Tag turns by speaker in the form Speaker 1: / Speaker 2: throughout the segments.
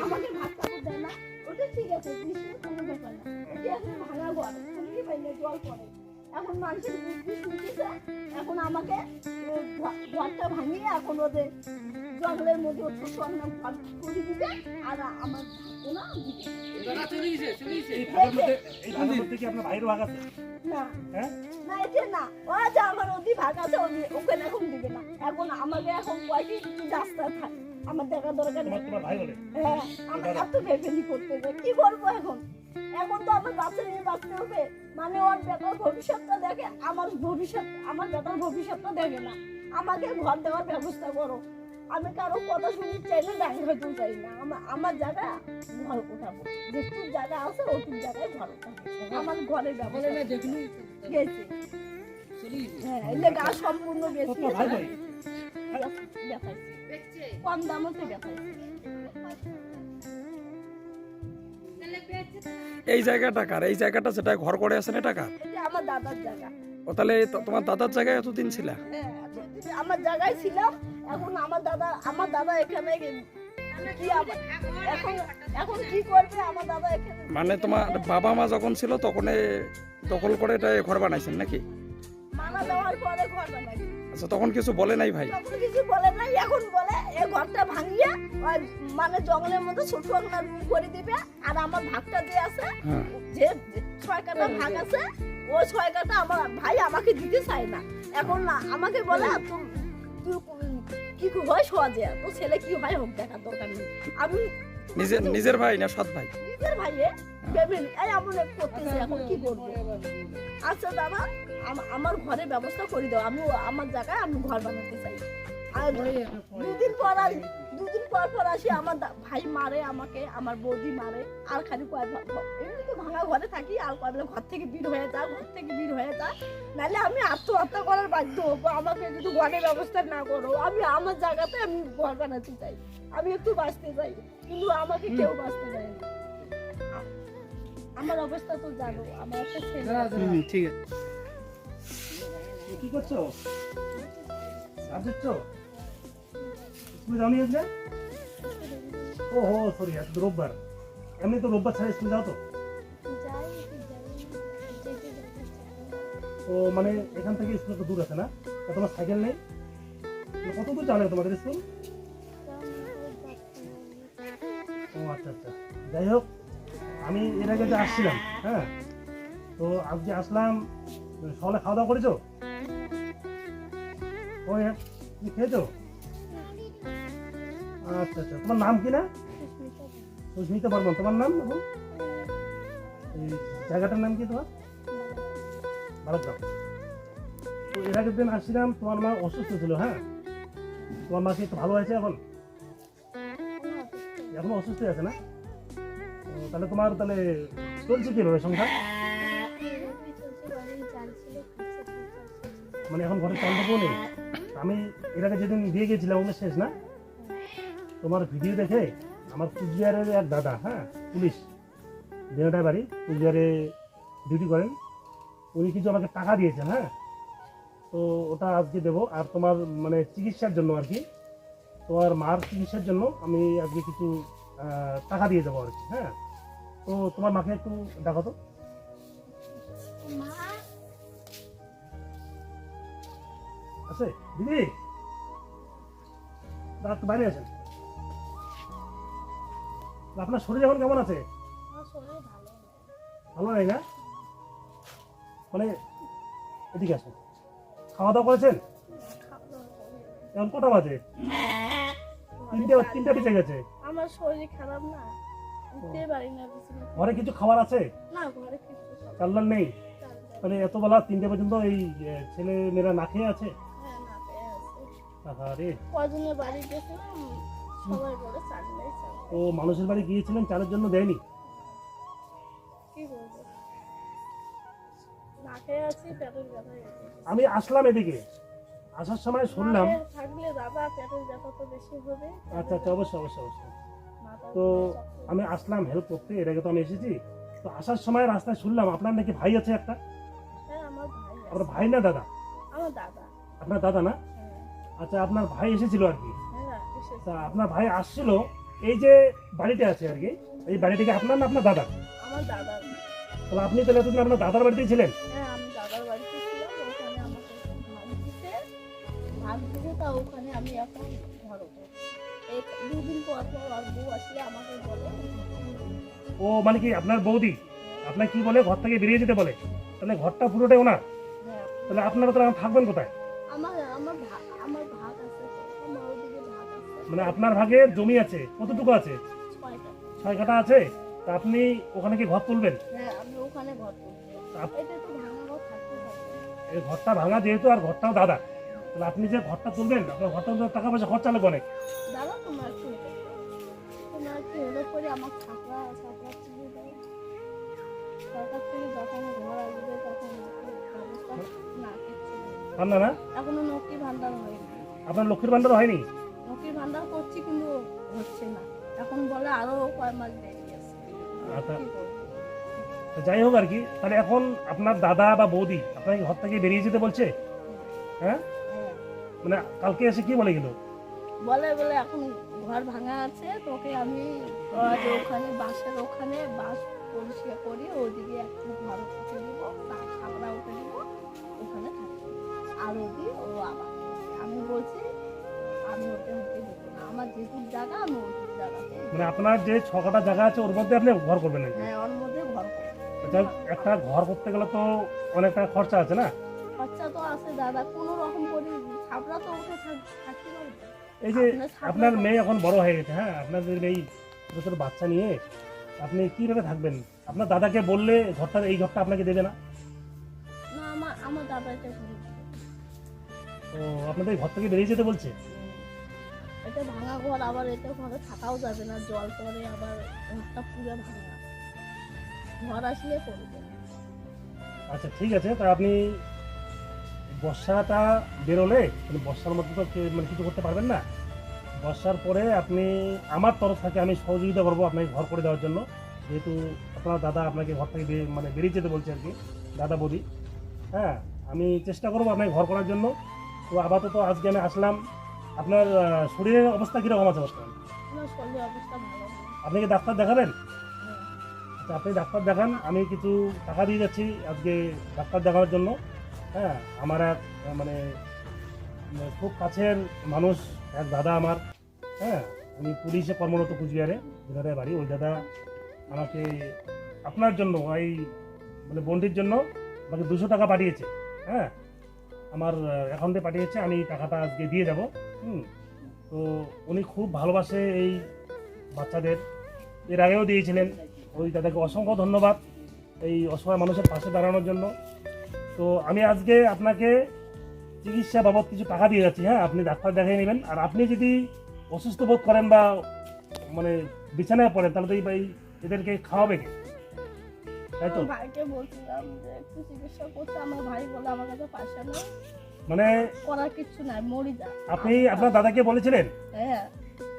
Speaker 1: আমাকে ভাত কাপড় দেয় না, ওটা ঠিক আছে, বৃষ্টির কোনো ব্যাপার না। এটা এখন ভাঙা ঘর, শুনতে পাই না, জল পড়ে। এখন মানুষের বুদ্ধি শুনতেছে, এখন আমাকে ঘরটা ভাঙিয়ে এখন ওদের জঙ্গলের মধ্যে ছোট একটা ঘর করে দিবে, আর আমার কোনো না না, এটা না, ও যে আমার ওদি ভাগ আছে, ওখানে এখন দিবে না। এখন আমাকে এখন কয়টি রাস্তা থাকে, আমার দেখা দরকার নেই। হ্যাঁ, আমার এত ভেবেলি করতে যায়, কি করবো এখন? এখন তো আমার বাচ্চা নিয়ে বাঁচতে হবে, মানে ওর বেটার ভবিষ্যৎটা দেখে, আমার ভবিষ্যৎ, আমার বেটার ভবিষ্যৎটা দেখে না। আমাকে ঘর দেওয়ার ব্যবস্থা করো। আমি কারো কথা শুনতে চাই না, ব্যাংক হইতেও চাই না। আমার জায়গা ঘর উঠাবো, যেটুকু জায়গা আছে ওটুকু জায়গায় ঘর উঠাবো। আমার ঘরের ব্যবস্থা গেছে, হ্যাঁ, এলে গা সম্পূর্ণ গেছে, কম দামতে দেখাইছে।
Speaker 2: এই জায়গাটা কার? এই জায়গাটা যেটা ঘর করে আছেন এটা কার?
Speaker 1: এটা আমার দাদার জায়গা।
Speaker 2: ও তাহলে তোমার দাদার জায়গায় এতদিন ছিল?
Speaker 1: হ্যাঁ, আমার জায়গায় ছিলাম। এখন আমার দাদা এখানে কি এখন এখন কি করবে আমার দাদা এখানে?
Speaker 2: মানে তোমার বাবা মা যখন ছিল তখন দখল করে এটা ঘর বানাইছেন নাকি?
Speaker 1: মারা যাওয়ার পরে ঘর বানাই।
Speaker 2: আচ্ছা, তখন কিছু বলে নাই ভাই?
Speaker 1: তখন কিছু বলে নাই, এখন বলে এই ঘরটা ভাঙিয়ে মানে জঙ্গলের মধ্যে ছোট একটা রুম করে দিবে, আর আমার ভাগটা দিয়ে আছে, যে 6 কাঠা ভাগ আছে, ও 6 কাঠা আমার ভাই আমাকে দিতে চায় না। এখন না আমাকে বলে তুই কি হয় সহজে, তো ছেলে কি হয় হোক, দেখার দরকার নেই। আমি
Speaker 2: নিজের ভাই না সৎ ভাই?
Speaker 1: নিজের ভাইয়ে ফ্যামিলি এই এমন করতেছে, এখন কি করবো? আচ্ছা দাদা, আমার ঘরের ব্যবস্থা করে দাও, আমি আমার জায়গায় আমি ঘর বানাতে চাই। আর দুদিন পর আসি, আমার ভাই মারে আমাকে, আমার বৌদি মারে, আর খালি এমনি তো ভাঙা ঘরে থাকি, আর কবে ঘর থেকে বের হয়ে যা, নাহলে আমি আত্মহত্যা করার বাধ্য হবো। আমাকে যদি ঘরের ব্যবস্থা না করো, আমি আমার জায়গাতে আমি ঘর বানাতে চাই, আমি একটু বাঁচতে চাই, কিন্তু আমাকে কেউ বাঁচতে দেয় না। আমার অবস্থা তো জানো, আমার একটা ছেলে আছে।
Speaker 2: ঠিক আছে।
Speaker 3: কি করছো? স্কুলে যাওনি আজকে? ও হো সরি, আজ তো রোববার। এমনি তো রোববার ছাড়া স্কুলে যাও তো? ও মানে এখান থেকে স্কুল তো দূর আছে না? তা তোমার সাইকেল নেই? কত দূর যাবে তোমাদের স্কুল? ও আচ্ছা আচ্ছা, যাই হোক, আমি এর আগে যে আসছিলাম, হ্যাঁ, তো আজকে আসলাম, সকালে খাওয়া দাওয়া করেছো? ও তুমি খেয়েছো? আচ্ছা আচ্ছা, তোমার নাম কি? না সুস্মিতা বর্মন তোমার নাম? এখন এই জায়গাটার নাম কি তোমার? ভারতগ্রাম। তো এর আগের দিন আসছিলাম, তোমার মা অসুস্থ ছিল, হ্যাঁ, তোমার মা কি একটু ভালো আছে এখন? এখনো অসুস্থ আছে না? তাহলে তোমার চলছে কিভাবে সংসার? মানে এখন ঘরে চাল টাকাও নেই? আমি এর আগে যেদিন দিয়ে গেছিলাম ওগুলো শেষ না? তোমার ভিডিও দেখে আমার কুচবিহারের এক দাদা, হ্যাঁ, পুলিশ, বেনাটার বাড়ি, কুচবিহারে ডিউটি করেন, উনি কিছু আমাকে টাকা দিয়েছেন, হ্যাঁ, তো ওটা আজকে দেবো। আর তোমার মানে চিকিৎসার জন্য আর কি, তোমার মার চিকিৎসার জন্য আমি আজকে কিছু টাকা দিয়ে যাবো আর কি, হ্যাঁ। তো তোমার মাকে একটু দেখো তো। আছে দিদি? একটু বাইরে আছেন? আপনার শরীর এখন কেমন আছে? ভালো নাই না? মানে এদিকে আসুন, খাওয়া দাওয়া করেছেন? এখন কটা বাজে? তিনটা বেজে গেছে।
Speaker 1: আমার শরীর খারাপ না, উঠতে পারি না।
Speaker 3: ঘরে কিছু খাবার আছে?
Speaker 1: না, ঘরে কিছু
Speaker 3: চাল্লার নেই? মানে এত বেলা 3টে পর্যন্ত এই ছেলে মেয়েরা না খেয়ে আছে?
Speaker 1: হ্যাঁ, না খেয়ে আছে।
Speaker 3: আরে
Speaker 1: কজনের বাড়ি গেছিলাম, সবাই বলে চাল নেই, চাল নেই।
Speaker 3: ও মানুষের বাড়ি গিয়েছিলেন, চালের জন্য দেয়নি?
Speaker 1: কি বলবো, না খেয়ে আছি, পেটের ব্যথা গেছে।
Speaker 3: আমি আসলাম এদিকে, আসার সময় শুনলাম।
Speaker 1: থাকলে দাদা পেটের ব্যথা তো বেশি হবে।
Speaker 3: আচ্ছা আচ্ছা, অবশ্যই অবশ্যই অবশ্যই। তো আমি আসলাম হেল্প করতে, এর আগে তো আমি এসেছি। তো আসার সময় রাস্তায় শুনলাম আপনার নাকি ভাই আছে একটা?
Speaker 1: হ্যাঁ, আমার ভাই।
Speaker 3: আপনার ভাই না দাদা?
Speaker 1: আমার দাদা।
Speaker 3: আপনার দাদা না? আচ্ছা, আপনার ভাই এসেছিল আর কি।
Speaker 1: হ্যাঁ, এসেছে।
Speaker 3: তা আপনার ভাই আসছিল, এই যে বাড়িটা আছে আর কি, এই বাড়িটা কি আপনার না আপনার দাদা?
Speaker 1: আমার দাদা।
Speaker 3: তাহলে আপনি তাহলে এতদিন আপনার দাদার বাড়িতেই ছিলেন?
Speaker 1: হ্যাঁ, আমি দাদার বাড়িতে ছিলাম, ওখানে আমাকে ভাগ দিতে তা ওখানে আমি এখন ঘর উঠে। এই 2 দিন পর পর আর বউ আসলে আমাকে বলে,
Speaker 3: ও মানে কি আপনার বৌদি আপনার কি বলে, ঘর থেকে বেরিয়ে যেতে বলে? তাহলে ঘরটা পুরোটাই ওনার,
Speaker 1: হ্যাঁ
Speaker 3: তাহলে আপনারা তো এখন থাকবেন কোথায়?
Speaker 1: আমার ভাগ আছে তো, আমার ওদিকে ভাগ আছে
Speaker 3: মানে আপনার ভাগে জমি আছে কতটুকু আছে?
Speaker 1: 6টা।
Speaker 3: 6 কাঠা আছে, তা আপনি ওখানে কি ঘর তুলবেন?
Speaker 1: হ্যাঁ, আমি ওখানে ঘর তুলছি।
Speaker 3: আপ-
Speaker 1: এটা তো ভাঙা ঘর থাকতে পারবে।
Speaker 3: এই ঘরটা ভাঙা যেহেতু আর ঘরটাও দাদা, তাহলে আপনি যে ঘরটা তুলবেন আপনার ঘরটা তো টাকা পয়সা খরচা লাগবে অনেক।
Speaker 1: দাদা তোমার একটু হেল্প করে আমার ছাপড়া চিনে দেয়। সরকার থেকে যখন ঘর আসবে তখন ব্যবস্থা না কিচ্ছু নেই।
Speaker 3: পান না?
Speaker 1: এখনো লক্ষ্মী ভান্ডার হয়নি।
Speaker 3: আপনার লক্ষ্মীর ভান্ডার হয়নি?
Speaker 1: লক্ষ্মী ভান্ডার করছি কিন্তু হচ্ছে না, এখন বলে আরো কয় মাস দেরি আছে।
Speaker 3: আচ্ছা।
Speaker 1: কি করবো?
Speaker 3: তো যাই হোক আর কি, তাহলে এখন আপনার দাদা বা বৌদি আপনাকে ঘর থেকে বেরিয়ে যেতে বলছে? হ্যাঁ,
Speaker 1: হ্যাঁ,
Speaker 3: মানে কালকে এসে কি বলে গেল?
Speaker 1: বলে এখন ঘর ভাঙা আছে, তোকে আমি যে ওখানে বাঁশের ওখানে বাঁশ পরিষ্কার করি, ওদিকে একটু ঘর উঠে দিব, ছাপড়া উঠে দিব, ওখানে থাকবে। আর ওদি ও আবার আমি বলছি আমি হতে দেবো না, আমার যেটুক জায়গা আমি ওইটুক জায়গাতে।
Speaker 3: মানে আপনার যে 6 কাঠা জায়গা আছে ওর মধ্যে আপনি ঘর করবেন নাকি?
Speaker 1: হ্যাঁ, ওর মধ্যে ঘর করবো।
Speaker 3: যাই হোক, একটা ঘর করতে গেলে তো অনেক টাকা খরচা আছে না?
Speaker 1: খরচা তো আছে দাদা, কোনো রকম করে ছাপড়া তো উঠে থাকতে পারবে।
Speaker 3: এই যে
Speaker 1: আপনার ছাপড়া
Speaker 3: আপনার
Speaker 1: তো-
Speaker 3: মেয়ে এখন বড় হয়ে গেছে, হ্যাঁ, আপনাদের এই ছোট ছোট বাচ্চা নিয়ে আপনি কিভাবে থাকবেন? আপনার দাদাকে বললে এই ঘরটা আপনাকে দেবে না?
Speaker 1: না, আমার দাদা এটা করে দিবে।
Speaker 3: তো আপনাদের এই ঘর থেকে বেরিয়ে যেতে বলছে?
Speaker 1: এটা ভাঙা ঘর, আবার এটা ঘরে থাকাও যাবে না, জল পরে আবার ঘরটা পুরো ভাঙা, ঘর আসলে করবে।
Speaker 3: আচ্ছা ঠিক আছে, তা আপনি বর্ষাটা বেরোলে, মানে বর্ষার মধ্যে তো মানে কিছু করতে পারবেন না, বর্ষার পরে আপনি আমার তরফ থেকে আমি সহযোগিতা করবো আপনাকে ঘর করে দেওয়ার জন্য, যেহেতু আপনার দাদা আপনাকে ঘর থেকে মানে বেরিয়ে যেতে বলছে আর কি, দাদা বৌদি। হ্যাঁ, আমি চেষ্টা করবো আপনাকে ঘর করার জন্য। তো আপাতত আজকে আমি আসলাম। আপনার শরীরের অবস্থা কীরকম আছে বর্তমানে?
Speaker 1: আমার শরীরের অবস্থা ভালো না।
Speaker 3: আপনি কি ডাক্তার দেখাবেন?
Speaker 1: হ্যাঁ।
Speaker 3: আচ্ছা, আপনি ডাক্তার দেখান, আমি কিছু টাকা দিয়ে যাচ্ছি আজকে ডাক্তার দেখানোর জন্য। হ্যাঁ, আমার এক মানে খুব কাছের মানুষ, এক দাদা আমার, হ্যাঁ, উনি পুলিশে কর্মরত কুচবিহারে, যে দাদার বাড়ি, ওই দাদা আমাকে আপনার জন্য এই মানে বন্ডির জন্য আমাকে 200 টাকা পাঠিয়েছে। হ্যাঁ, আমার অ্যাকাউন্টে পাঠিয়েছে, আমি টাকাটা আজকে দিয়ে যাব। তো উনি খুব ভালোবাসে এই বাচ্চাদের, এর আগেও দিয়েছিলেন। ওই দাদাকে অসংখ্য ধন্যবাদ এই অসহায় মানুষের পাশে দাঁড়ানোর জন্য। তো আমি আজকে আপনাকে চিকিৎসা বাবদ কিছু টাকা দিয়ে যাচ্ছি। হ্যাঁ, আপনি ডাক্তার দেখিয়ে নেবেন, আর আপনি যদি অসুস্থ বোধ করেন বা মানে বিছানায় পড়েন, তাহলে তো এদেরকে খাওয়াবে কে? তাই তো?
Speaker 1: আমার ভাইকে বলছিলাম যে একটু চিকিৎসা করতে, আমার ভাই বলে আমার কাছে পয়সা নেই,
Speaker 3: মানে
Speaker 1: করার কিছু নাই, মরি যা।
Speaker 3: আপনি আপনার দাদাকে বলেছিলেন?
Speaker 1: হ্যাঁ,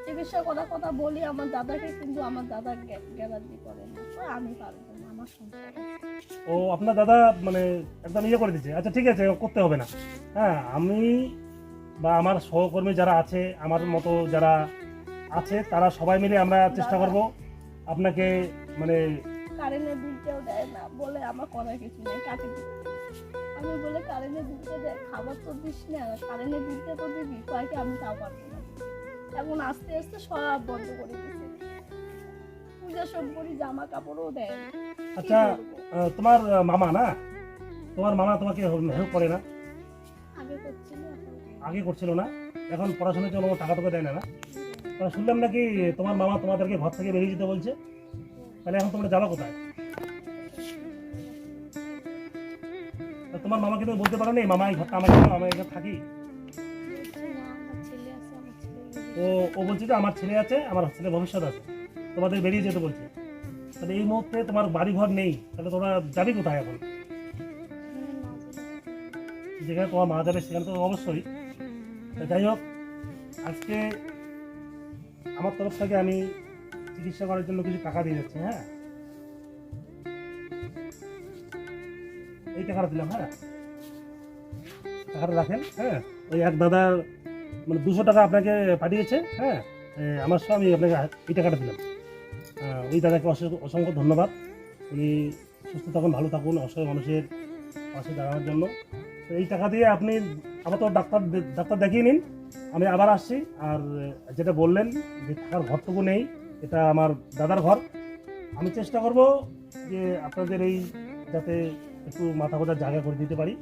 Speaker 1: চিকিৎসা করার কথা বলি আমার দাদাকে, কিন্তু আমার দাদা গ্যারান্টি করে না, আমি পারবো না, আমার সংসার আছে।
Speaker 3: ও আপনার দাদা মানে একদম ইয়ে করে দিচ্ছে। আচ্ছা ঠিক আছে, করতে হবে না। হ্যাঁ, আমি বা আমার সহকর্মী যারা আছে, আমার মতো যারা আছে, তারা সবাই মিলে আমরা চেষ্টা করব আপনাকে মানে
Speaker 1: কারেন্টের বিলটাও দেয় না, বলে আমার করার কিছু নেই, কাটে দিবে। আমি বলে কারেন্টের বিলটা দেয়, খাবার তো দিস না, কারেন্টের বিলটা তো দিবি, কয়েকে আমি তাও পারবো না। এখন আস্তে আস্তে সব বন্ধ করে দিচ্ছে, পূজা সব করি, জামা কাপড়ও দেয় না। কি
Speaker 3: আচ্ছা,
Speaker 1: বলবো?
Speaker 3: তোমার মামা না, তোমার মামা তোমাকে হেল্প করে না?
Speaker 1: আগে করছিল, এখন
Speaker 3: আগে করছিল না, এখন পড়াশোনার জন্য টাকা টাকা দেয় না? না, তাহলে শুনলাম নাকি তোমার মামা তোমাদেরকে ঘর থেকে বেরিয়ে যেতে বলছে। তাহলে এখন তোমরা যাবা কোথায়? তা তোমার মামাকে তুমি বলতে পারো নি, মামা এই ঘরটা আমাকে দাও, আমি এখানে থাকি?
Speaker 1: বলছে না, আমার ছেলে আছে, আমার ছেলে
Speaker 3: ও বলছে যে আমার ছেলে আছে, আমার ছেলে ভবিষ্যৎ আছে, তোমাদের বেরিয়ে যেতে বলছে। তাহলে এই মুহূর্তে তোমার বাড়ি ঘর নেই, তাহলে তোমরা যাবে কোথায় এখন? যেখানে তোমার মা যাবে সেখানে তো অবশ্যই। তা যাই হোক, আজকে আমার তরফ থেকে আমি চিকিৎসা করার জন্য কিছু টাকা দিয়ে যাচ্ছি। হ্যাঁ, এই টাকাটা দিলাম। হ্যাঁ, টাকাটা রাখেন। হ্যাঁ, ওই এক দাদার মানে 200 টাকা আপনাকে পাঠিয়েছে। হ্যাঁ, আমার স্বামী আপনাকে এই টাকাটা দিলাম। ওই দাদাকে অসংখ্য ধন্যবাদ। উনি সুস্থ থাকুন, ভালো থাকুন, অসহায় মানুষের পাশে দাঁড়ানোর জন্য। তো এই টাকা দিয়ে আপনি আপাতত ডাক্তার দেখিয়ে নিন, আমি আবার আসছি। আর যেটা বললেন যে থাকার ঘরটুকু নেই, এটা আমার দাদার ঘর। আমি চেষ্টা করব যে আপনাদের এই যাতে একটু মাথা গোজার জায়গা করে দিতে পারি।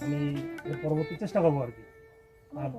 Speaker 3: আমি এর পরবর্তী চেষ্টা করবো আর কি। আর